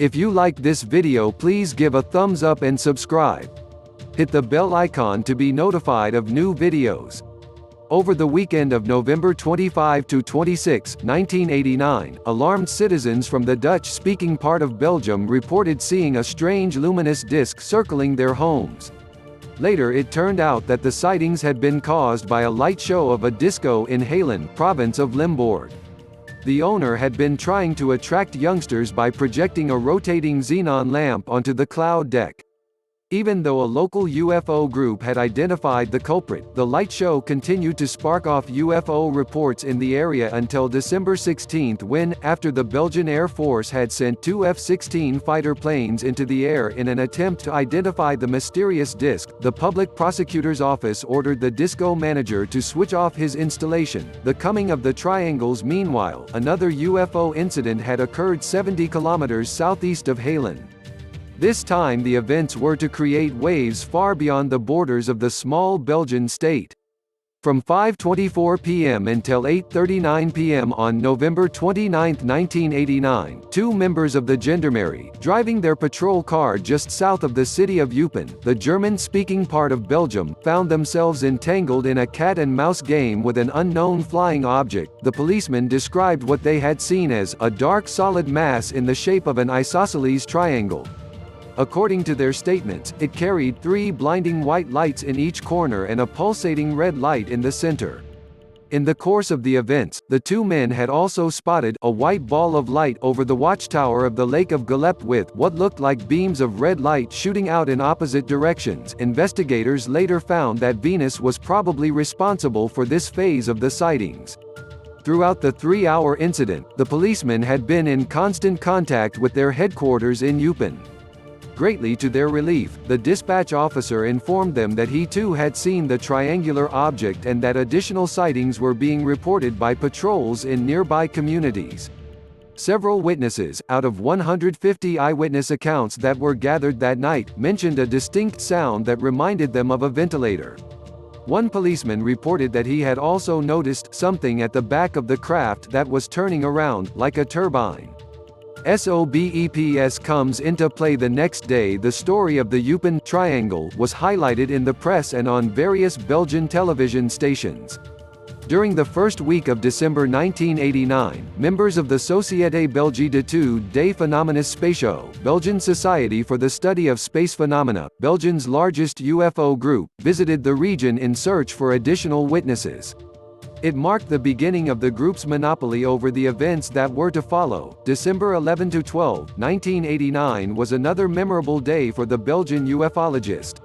If you like this video, please give a thumbs up and subscribe. Hit the bell icon to be notified of new videos. Over the weekend of November 25 to 26, 1989, alarmed citizens from the Dutch-speaking part of Belgium reported seeing a strange luminous disk circling their homes. Later it turned out that the sightings had been caused by a light show of a disco in Halen, province of Limburg. The owner had been trying to attract youngsters by projecting a rotating xenon lamp onto the cloud deck. Even though a local UFO group had identified the culprit, the light show continued to spark off UFO reports in the area until December 16 when, after the Belgian Air Force had sent two F-16 fighter planes into the air in an attempt to identify the mysterious disk, the public prosecutor's office ordered the disco manager to switch off his installation. The coming of the triangles. Meanwhile, another UFO incident had occurred 70 kilometers southeast of Halen. This time the events were to create waves far beyond the borders of the small Belgian state. From 5:24 p.m. until 8:39 p.m. on November 29, 1989, two members of the Gendarmerie, driving their patrol car just south of the city of Eupen, the German-speaking part of Belgium, found themselves entangled in a cat-and-mouse game with an unknown flying object. The policemen described what they had seen as a dark solid mass in the shape of an isosceles triangle. According to their statements, it carried three blinding white lights in each corner and a pulsating red light in the center. In the course of the events, the two men had also spotted a white ball of light over the watchtower of the Lake of Galep with what looked like beams of red light shooting out in opposite directions. Investigators later found that Venus was probably responsible for this phase of the sightings. Throughout the 3-hour incident, the policemen had been in constant contact with their headquarters in Eupen. Greatly to their relief, the dispatch officer informed them that he too had seen the triangular object and that additional sightings were being reported by patrols in nearby communities. Several witnesses, out of 150 eyewitness accounts that were gathered that night, mentioned a distinct sound that reminded them of a ventilator. One policeman reported that he had also noticed something at the back of the craft that was turning around, like a turbine. SOBEPS comes into play the next day. The story of the Eupen Triangle was highlighted in the press and on various Belgian television stations. During the first week of December 1989, members of the Société Belge d'études des phénomènes spatiaux, Belgian Society for the Study of Space Phenomena, Belgium's largest UFO group, visited the region in search for additional witnesses. It marked the beginning of the group's monopoly over the events that were to follow. December 11 to 12, 1989 was another memorable day for the Belgian ufologist.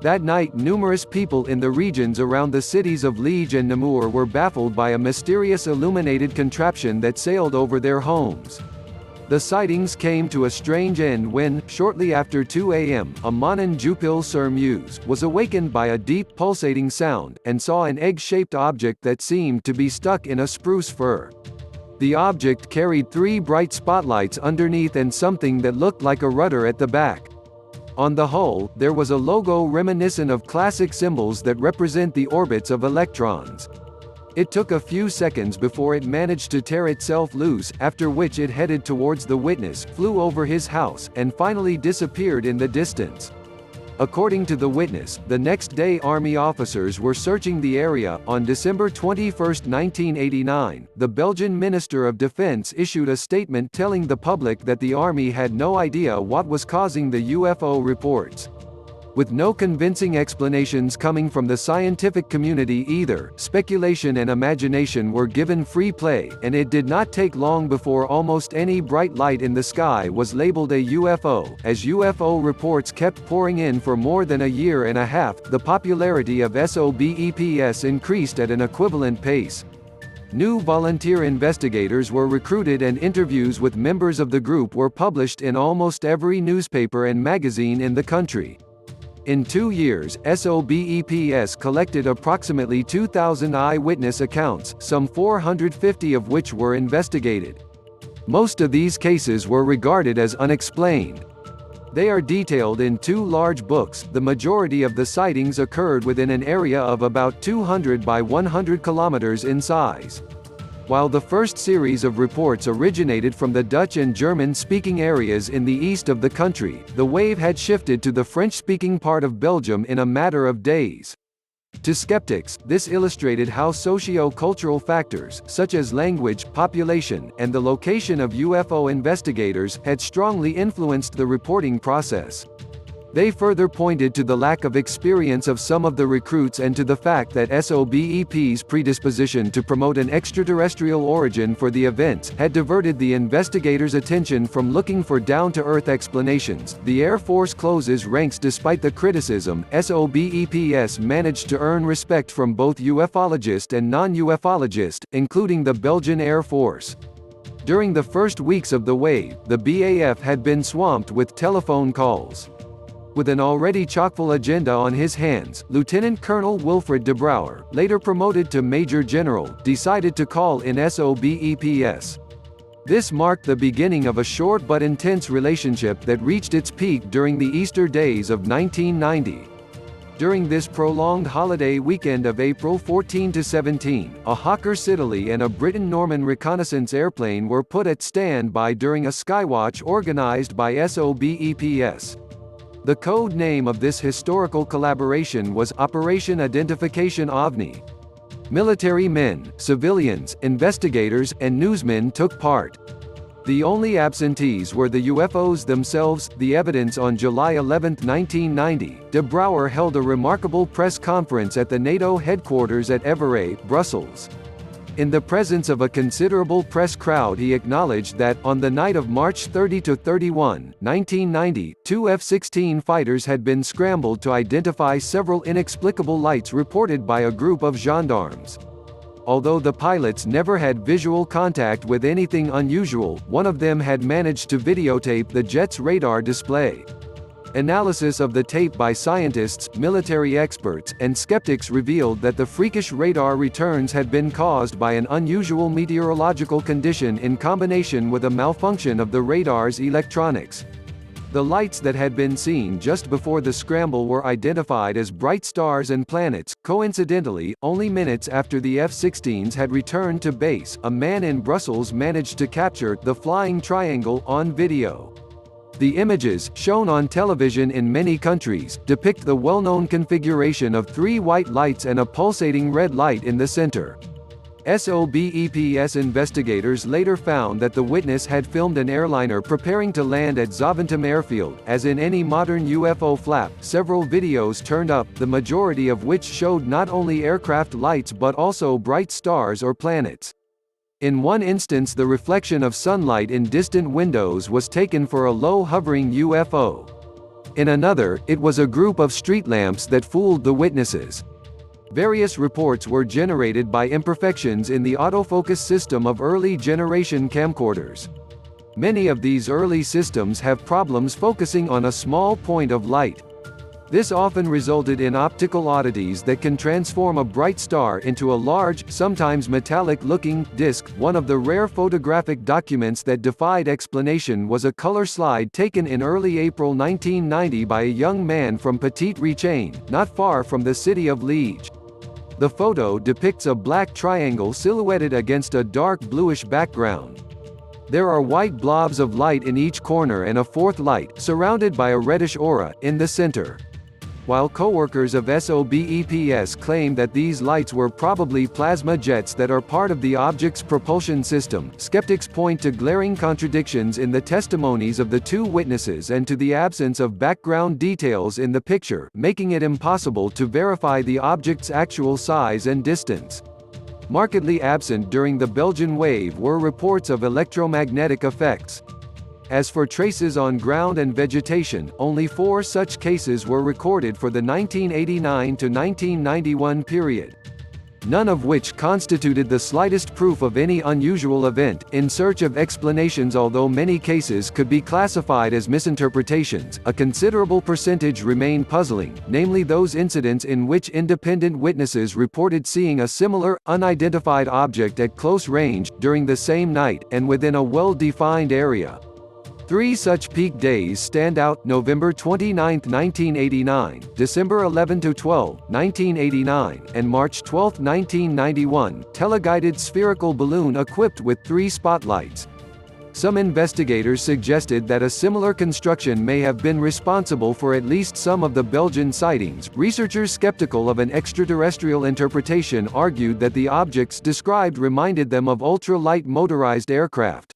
That night, numerous people in the regions around the cities of Liege and Namur were baffled by a mysterious illuminated contraption that sailed over their homes. The sightings came to a strange end when, shortly after 2 a.m., a Manon Jupil-sur-Meuse was awakened by a deep pulsating sound, and saw an egg-shaped object that seemed to be stuck in a spruce fir. The object carried three bright spotlights underneath and something that looked like a rudder at the back. On the hull, there was a logo reminiscent of classic symbols that represent the orbits of electrons. It took a few seconds before it managed to tear itself loose, after which it headed towards the witness, flew over his house, and finally disappeared in the distance. According to the witness, the next day Army officers were searching the area. On December 21, 1989, the Belgian Minister of Defense issued a statement telling the public that the Army had no idea what was causing the UFO reports. With no convincing explanations coming from the scientific community either, speculation and imagination were given free play, and it did not take long before almost any bright light in the sky was labeled a UFO. As UFO reports kept pouring in for more than a year and a half, the popularity of SOBEPS increased at an equivalent pace. New volunteer investigators were recruited and interviews with members of the group were published in almost every newspaper and magazine in the country. In 2 years, SOBEPS collected approximately 2,000 eyewitness accounts, some 450 of which were investigated. Most of these cases were regarded as unexplained. They are detailed in 2 large books. The majority of the sightings occurred within an area of about 200 by 100 kilometers in size. While the first series of reports originated from the Dutch and German-speaking areas in the east of the country, the wave had shifted to the French-speaking part of Belgium in a matter of days. To skeptics, this illustrated how socio-cultural factors, such as language, population, and the location of UFO investigators, had strongly influenced the reporting process. They further pointed to the lack of experience of some of the recruits and to the fact that SOBEP's predisposition to promote an extraterrestrial origin for the events had diverted the investigators' attention from looking for down-to-earth explanations. The Air Force closes ranks despite the criticism. SOBEPS managed to earn respect from both ufologists and non-ufologists, including the Belgian Air Force. During the first weeks of the wave, the BAF had been swamped with telephone calls. With an already chock-full agenda on his hands, Lieutenant Colonel Wilfred de Brouwer, later promoted to Major General, decided to call in SOBEPS. This marked the beginning of a short but intense relationship that reached its peak during the Easter days of 1990. During this prolonged holiday weekend of April 14 to 17, a Hawker Siddeley and a Britten-Norman reconnaissance airplane were put at standby during a skywatch organized by SOBEPS. The code name of this historical collaboration was Operation Identification OVNI. Military men, civilians, investigators, and newsmen took part. The only absentees were the UFOs themselves. The evidence on July 11, 1990, de Brouwer held a remarkable press conference at the NATO headquarters at Évora, Brussels. In the presence of a considerable press crowd, he acknowledged that, on the night of March 30–31, 1990, two F-16 fighters had been scrambled to identify several inexplicable lights reported by a group of gendarmes. Although the pilots never had visual contact with anything unusual, one of them had managed to videotape the jet's radar display. Analysis of the tape by scientists, military experts, and skeptics revealed that the freakish radar returns had been caused by an unusual meteorological condition in combination with a malfunction of the radar's electronics. The lights that had been seen just before the scramble were identified as bright stars and planets. Coincidentally, only minutes after the F-16s had returned to base, a man in Brussels managed to capture the flying triangle on video. The images, shown on television in many countries, depict the well-known configuration of three white lights and a pulsating red light in the center. SOBEPS investigators later found that the witness had filmed an airliner preparing to land at Zaventem Airfield. As in any modern UFO flap, several videos turned up, the majority of which showed not only aircraft lights but also bright stars or planets. In one instance, the reflection of sunlight in distant windows was taken for a low-hovering UFO. In another, it was a group of street lamps that fooled the witnesses. Various reports were generated by imperfections in the autofocus system of early-generation camcorders. Many of these early systems have problems focusing on a small point of light. This often resulted in optical oddities that can transform a bright star into a large, sometimes metallic-looking, disk. One of the rare photographic documents that defied explanation was a color slide taken in early April 1990 by a young man from Petit-Richain, not far from the city of Liege. The photo depicts a black triangle silhouetted against a dark bluish background. There are white blobs of light in each corner and a fourth light, surrounded by a reddish aura, in the center. While co-workers of SOBEPS claim that these lights were probably plasma jets that are part of the object's propulsion system, skeptics point to glaring contradictions in the testimonies of the two witnesses and to the absence of background details in the picture, making it impossible to verify the object's actual size and distance. Markedly absent during the Belgian wave were reports of electromagnetic effects. As for traces on ground and vegetation, only 4 such cases were recorded for the 1989 to 1991 period. None of which constituted the slightest proof of any unusual event. In search of explanations, although many cases could be classified as misinterpretations, a considerable percentage remain puzzling, namely those incidents in which independent witnesses reported seeing a similar, unidentified object at close range, during the same night, and within a well-defined area. Three such peak days stand out: November 29, 1989, December 11–12, 1989, and March 12, 1991, teleguided spherical balloon equipped with 3 spotlights. Some investigators suggested that a similar construction may have been responsible for at least some of the Belgian sightings. Researchers skeptical of an extraterrestrial interpretation argued that the objects described reminded them of ultra-light motorized aircraft.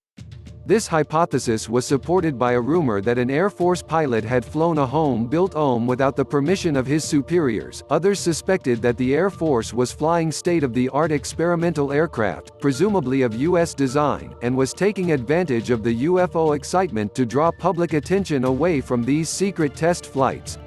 This hypothesis was supported by a rumor that an Air Force pilot had flown a home-built OM without the permission of his superiors. Others suspected that the Air Force was flying state-of-the-art experimental aircraft, presumably of U.S. design, and was taking advantage of the UFO excitement to draw public attention away from these secret test flights.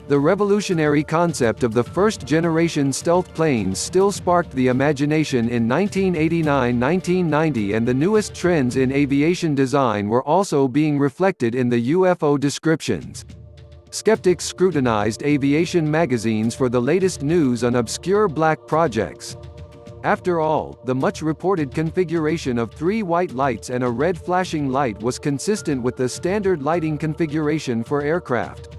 The revolutionary concept of the first-generation stealth planes still sparked the imagination in 1989–1990, and the newest trends in aviation design were also being reflected in the UFO descriptions. Skeptics scrutinized aviation magazines for the latest news on obscure black projects. After all, the much-reported configuration of 3 white lights and a red flashing light was consistent with the standard lighting configuration for aircraft.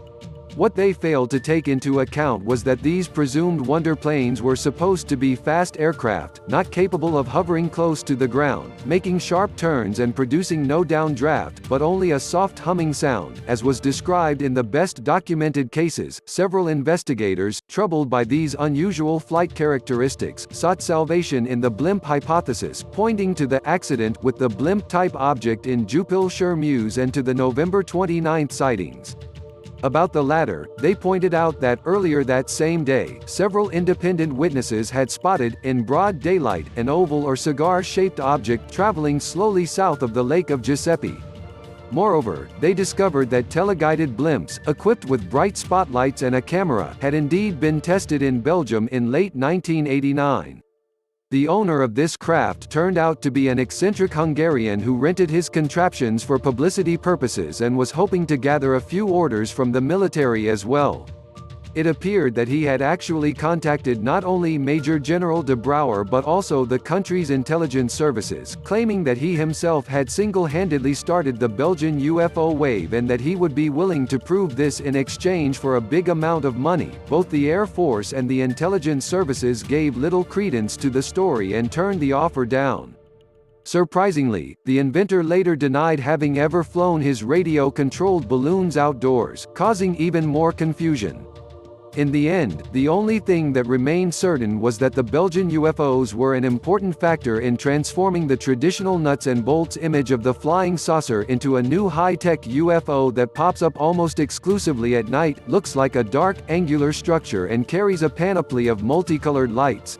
What they failed to take into account was that these presumed wonder planes were supposed to be fast aircraft, not capable of hovering close to the ground, making sharp turns and producing no downdraft, but only a soft humming sound, as was described in the best documented cases. Several investigators, troubled by these unusual flight characteristics, sought salvation in the blimp hypothesis, pointing to the accident with the blimp-type object in Jupil-sur-Meuse and to the November 29 sightings. About the latter, they pointed out that earlier that same day, several independent witnesses had spotted, in broad daylight, an oval or cigar-shaped object traveling slowly south of the Lake of Giuseppe. Moreover, they discovered that teleguided blimps, equipped with bright spotlights and a camera, had indeed been tested in Belgium in late 1989. The owner of this craft turned out to be an eccentric Hungarian who rented his contraptions for publicity purposes and was hoping to gather a few orders from the military as well. It appeared that he had actually contacted not only Major General de Brouwer but also the country's intelligence services, claiming that he himself had single-handedly started the Belgian UFO wave and that he would be willing to prove this in exchange for a big amount of money. Both the Air Force and the intelligence services gave little credence to the story and turned the offer down. Surprisingly, the inventor later denied having ever flown his radio-controlled balloons outdoors, causing even more confusion. In the end, the only thing that remained certain was that the Belgian UFOs were an important factor in transforming the traditional nuts and bolts image of the flying saucer into a new high-tech UFO that pops up almost exclusively at night, looks like a dark, angular structure and carries a panoply of multicolored lights.